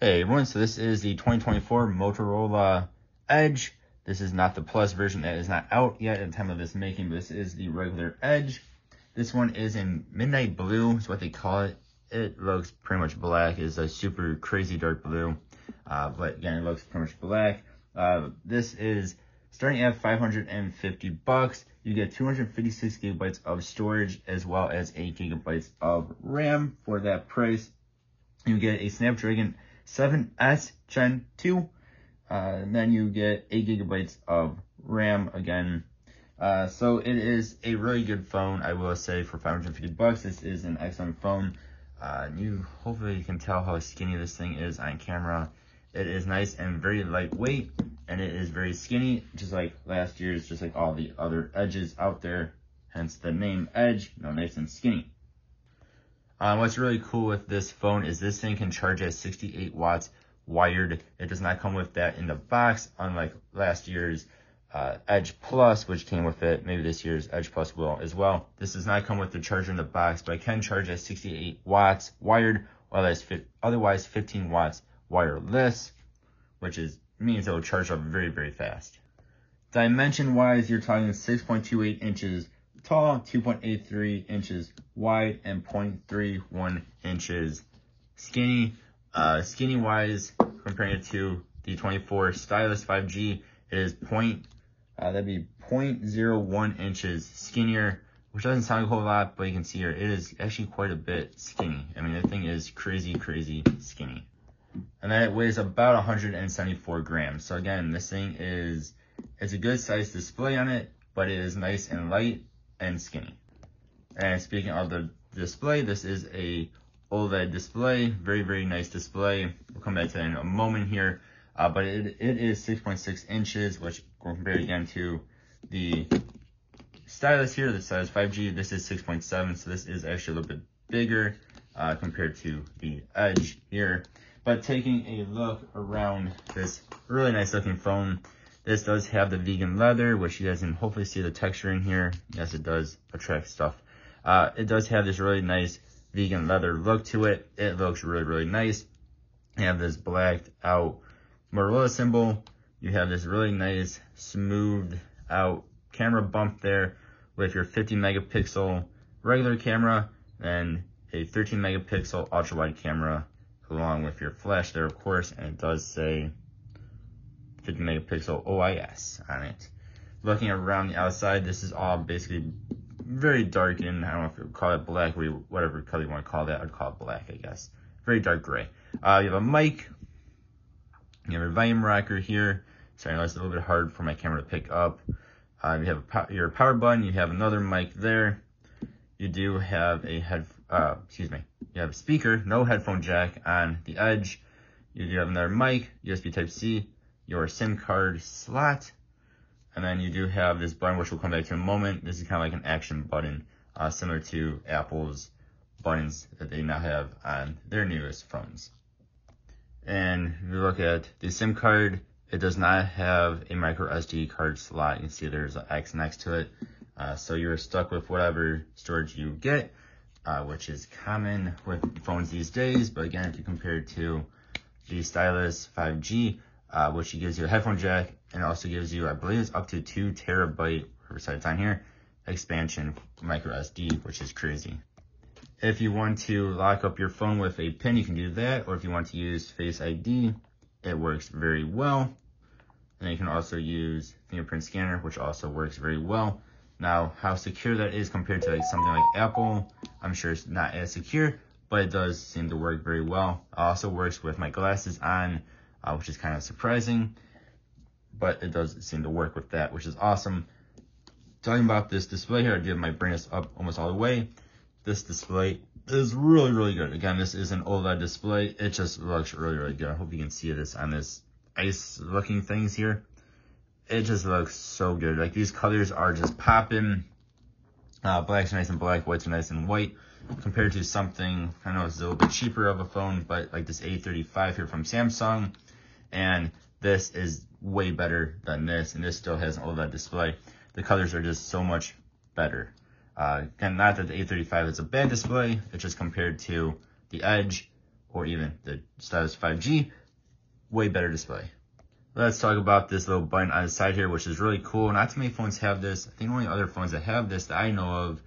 Hey everyone, so this is the 2024 Motorola Edge. This is not the Plus version that is not out yet at the time of this making, but this is the regular Edge. This one is in midnight blue, is what they call it. It looks pretty much black. It's a super crazy dark blue, but again, it looks pretty much black. This is starting at $550. You get 256 gigabytes of storage as well as 8 gigabytes of RAM for that price. You get a Snapdragon 7S Gen 2, and then you get 8 gigabytes of RAM again. So it is a really good phone, I will say, for $550. This is an excellent phone. Hopefully you can tell how skinny this thing is on camera. It is nice and very lightweight, and it is very skinny, just like last year's, just like all the other Edges out there. Hence the name Edge, nice and skinny. What's really cool with this phone is this thing can charge at 68 watts wired. It does not come with that in the box, unlike last year's Edge Plus, which came with it. Maybe this year's Edge Plus will as well. This does not come with the charger in the box, but it can charge at 68 watts wired, while otherwise 15 watts wireless, which means it will charge up very, very fast. Dimension-wise, you're talking 6.28 inches tall, 2.83 inches wide, and 0.31 inches skinny. Skinny wise, comparing it to the 24 Stylus 5G, it is that'd be 0.01 inches skinnier, which doesn't sound a whole lot, but you can see here it is actually quite a bit skinny. I mean, the thing is crazy skinny. And then it weighs about 174 grams. So again, this thing it's a good size display on it, but it is nice and light and skinny. And speaking of the display, this is a OLED display, very, very nice display. We'll come back to that in a moment here, but it is 6.6 inches, which we'll compare again to the Stylus here, the Stylus 5G. This is 6.7, so this is actually a little bit bigger compared to the Edge here. But taking a look around this really nice looking phone, this does have the vegan leather, which you guys can hopefully see the texture in here. Yes, it does attract stuff. It does have this really nice vegan leather look to it. It looks really, really nice. You have this blacked out Motorola symbol. You have this really nice smoothed out camera bump there with your 50 megapixel regular camera and a 13 megapixel ultra wide camera along with your flash there, of course, and it does say 50 megapixel OIS on it. Looking around the outside, this is all basically very dark, and I don't know if you would call it black, or whatever color you want to call that. I'd call it black, I guess. Very dark gray. You have a mic. You have a volume rocker here. Sorry, it's a little bit hard for my camera to pick up. You have your power button. You have another mic there. You do have a you have a speaker, no headphone jack on the Edge. You do have another mic, USB Type-C, your SIM card slot, and then you do have this button, which we'll come back to in a moment. This is kind of like an action button, similar to Apple's buttons that they now have on their newest phones. And if you look at the SIM card, it does not have a micro SD card slot. You can see there's an X next to it. So you're stuck with whatever storage you get, which is common with phones these days. But again, if you compare it to the Stylus 5G, which gives you a headphone jack, and also gives you, I believe it's up to 2 terabyte, whatever side it's on here, expansion micro SD, which is crazy. If you want to lock up your phone with a pin, you can do that, or if you want to use Face ID, it works very well. And you can also use fingerprint scanner, which also works very well. Now, how secure that is compared to something like Apple, I'm sure it's not as secure, but it does seem to work very well. It also works with my glasses on, which is kind of surprising, but it does seem to work with that, which is awesome. Talking about this display here, I might bring this up almost all the way. This display is really, really good. Again, this is an OLED display. It just looks really, really good. I hope you can see this on this ice looking things here. It just looks so good. Like, these colors are just popping. Black's nice and black, white's nice and white. Compared to something, I know it's a little bit cheaper of a phone, but like this A35 here from Samsung, and this is way better than this, and this still has an OLED display. The colors are just so much better. Again, not that the A35 is a bad display, it's just compared to the Edge, or even the status 5G, way better display. Let's talk about this little button on the side here, which is really cool. Not too many phones have this. I think the only other phones that have this that I know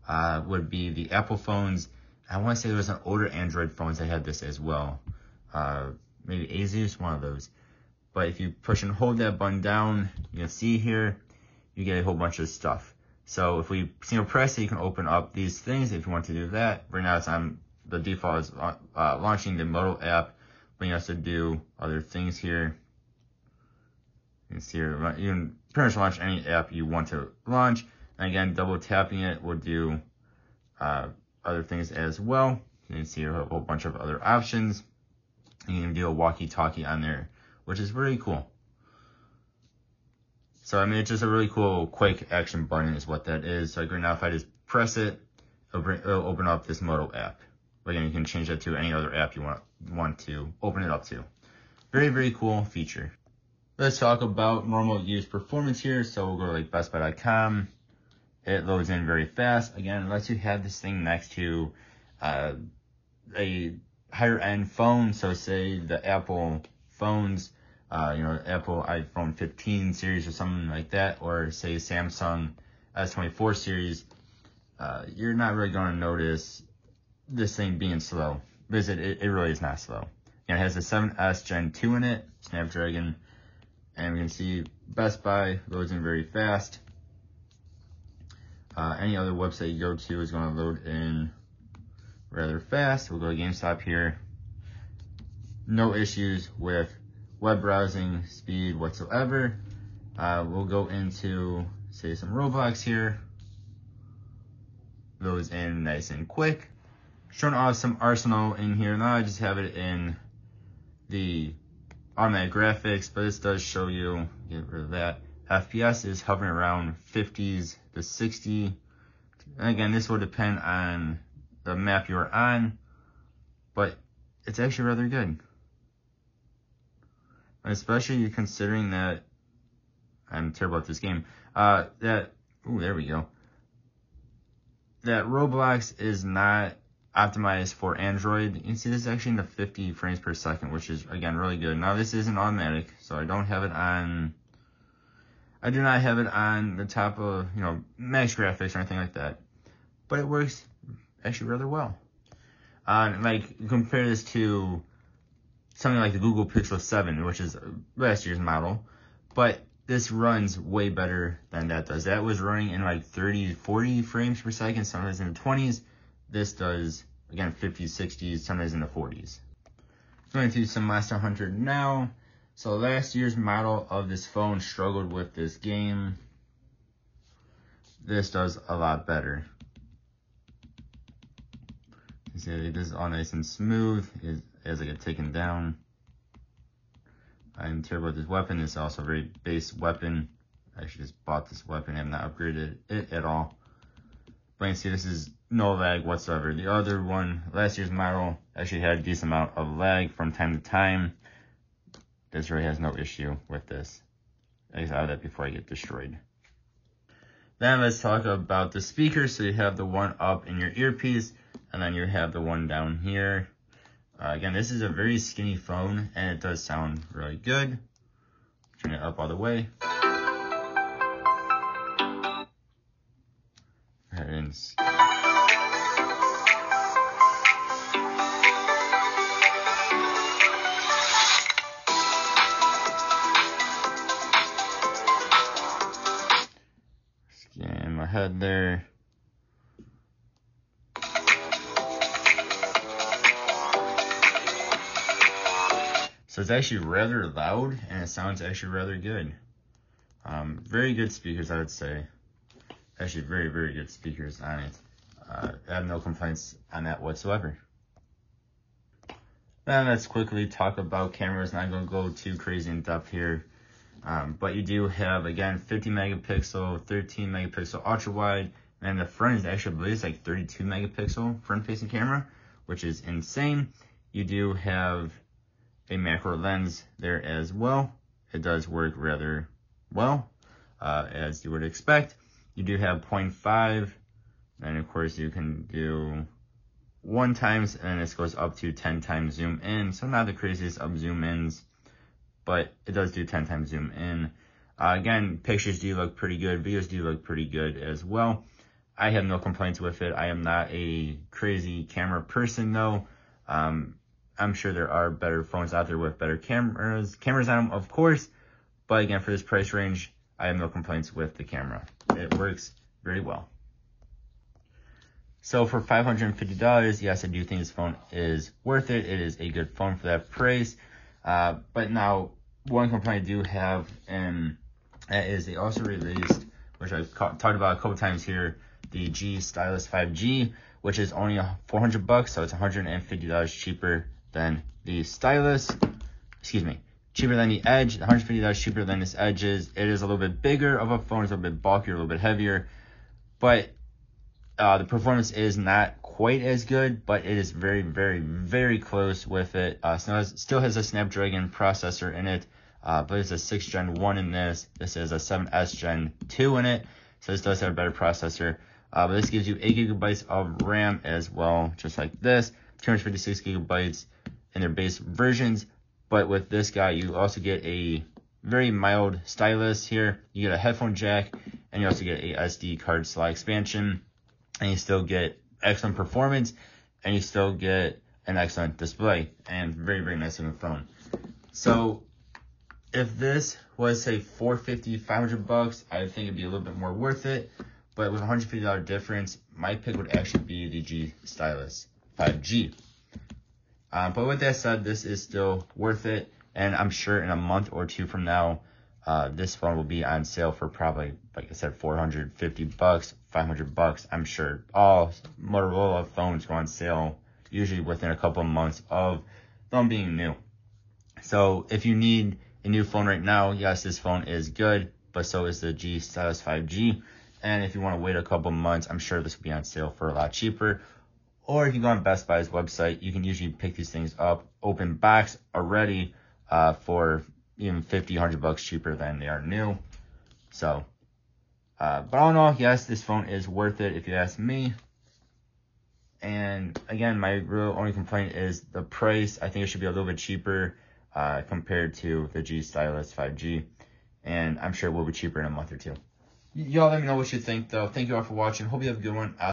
of would be the Apple phones. I want to say there was an older Android phones that had this as well. Maybe Asus, one of those. But if you push and hold that button down, you can see here, you get a whole bunch of stuff. So if we single press it, you can open up these things if you want to do that. Right now it's on the default is launching the Moto app, but you have to do other things here. You can see here, you can pretty much launch any app you want to launch. And again, double tapping it will do other things as well. You can see a whole bunch of other options. You can do a walkie-talkie on there, which is really cool. So, I mean, it's just a really cool quick action button is what that is. So, like right now, if I just press it, it'll open up this Moto app. Again, you can change that to any other app you want to open it up to. Very, very cool feature. Let's talk about normal use performance here. So, we'll go to like bestbuy.com. It loads in very fast. Again, unless you have this thing next to a higher end phone. So, say the Apple phones, Apple iPhone 15 series or something like that, or say Samsung S24 series, you're not really going to notice this thing being slow, because it really is not slow. And it has a 7S Gen 2 in it, Snapdragon, and we can see Best Buy loads in very fast. Any other website you go to is going to load in rather fast. We'll go to GameStop here. No issues with web browsing speed whatsoever. We'll go into, say, some Roblox here. Loads in nice and quick. Showing off some Arsenal in here. Now I just have it in the automatic graphics, but this does show you, get rid of that. FPS is hovering around 50s to 60. And again, this will depend on the map you're on, but it's actually rather good. Especially considering that, I'm terrible at this game, there we go. That Roblox is not optimized for Android. You can see this is actually in the 50 frames per second, which is, again, really good. Now, this isn't automatic, so I do not have it on the top of, max graphics or anything like that. But it works actually rather well. Like, compare this to something like the Google Pixel 7, which is last year's model, but this runs way better than that does. That was running in like 30, 40 frames per second, sometimes in the 20s. This does, again, 50s, 60s, sometimes in the 40s. Going to some Monster Hunter now. So last year's model of this phone struggled with this game. This does a lot better. You see, this is all nice and smooth as I get taken down. I'm terrible with this weapon. This is also a very base weapon. I actually just bought this weapon. I have not upgraded it at all. But you can see this is no lag whatsoever. The other one, last year's model, actually had a decent amount of lag from time to time. This really has no issue with this. I get out of that before I get destroyed. Then let's talk about the speakers. So you have the one up in your earpiece, and then you have the one down here. Again, this is a very skinny phone, and it does sound really good. Turn it up all the way. And scan my head there. So it's actually rather loud, and it sounds actually rather good. Very good speakers, I would say. Actually, very, very good speakers on it. I have no complaints on that whatsoever. Then let's quickly talk about cameras. Not going to go too crazy in depth here. But you do have, again, 50 megapixel, 13 megapixel ultra wide, and the front is actually, I believe it's like 32 megapixel front facing camera, which is insane. You do have a macro lens there as well. It does work rather well, as you would expect. You do have 0.5, and of course you can do 1 times, and this goes up to 10 times zoom in. So not the craziest of zoom ins, but it does do 10 times zoom in. Again, pictures do look pretty good. Videos do look pretty good as well. I have no complaints with it. I am not a crazy camera person though. I'm sure there are better phones out there with better cameras on them, of course. But again, for this price range, I have no complaints with the camera. It works very well. So for $550, yes, I do think this phone is worth it. It is a good phone for that price. But now, one complaint I do have, and that is they also released, which I've talked about a couple times here, the G Stylus 5G, which is only $400, so it's $150 cheaper than the Stylus. Excuse me, cheaper than the Edge. $150 cheaper than this Edge is. It is a little bit bigger of a phone. It's a little bit bulkier, a little bit heavier, but the performance is not quite as good, but it is very, very, very close with it. Still has a Snapdragon processor in it, but it's a 6th Gen 1 in this. This is a 7S Gen 2 in it, so this does have a better processor. But this gives you 8 gigabytes of RAM as well, just like this. 256 gigabytes in their base versions. But with this guy, you also get a very mild stylus here. You get a headphone jack, and you also get a SD card slot expansion. And you still get excellent performance, and you still get an excellent display, and very, very nice looking phone. So if this was, say, $450, $500, I think it'd be a little bit more worth it. But with a $150 difference, my pick would actually be the G Stylus 5G. But with that said, this is still worth it. And I'm sure in a month or two from now, this phone will be on sale for probably, like I said, $450, $500. I'm sure all Motorola phones go on sale usually within a couple of months of them being new. So if you need a new phone right now, yes, this phone is good, but so is the G Stylus 5G. And if you want to wait a couple months, I'm sure this will be on sale for a lot cheaper. Or if you go on Best Buy's website, you can usually pick these things up open box already for even $50, $100 cheaper than they are new. So, but all in all, yes, this phone is worth it if you ask me. And again, my real only complaint is the price. I think it should be a little bit cheaper compared to the G Stylus 5G. And I'm sure it will be cheaper in a month or two. Y'all let me know what you think, though. Thank you all for watching. Hope you have a good one.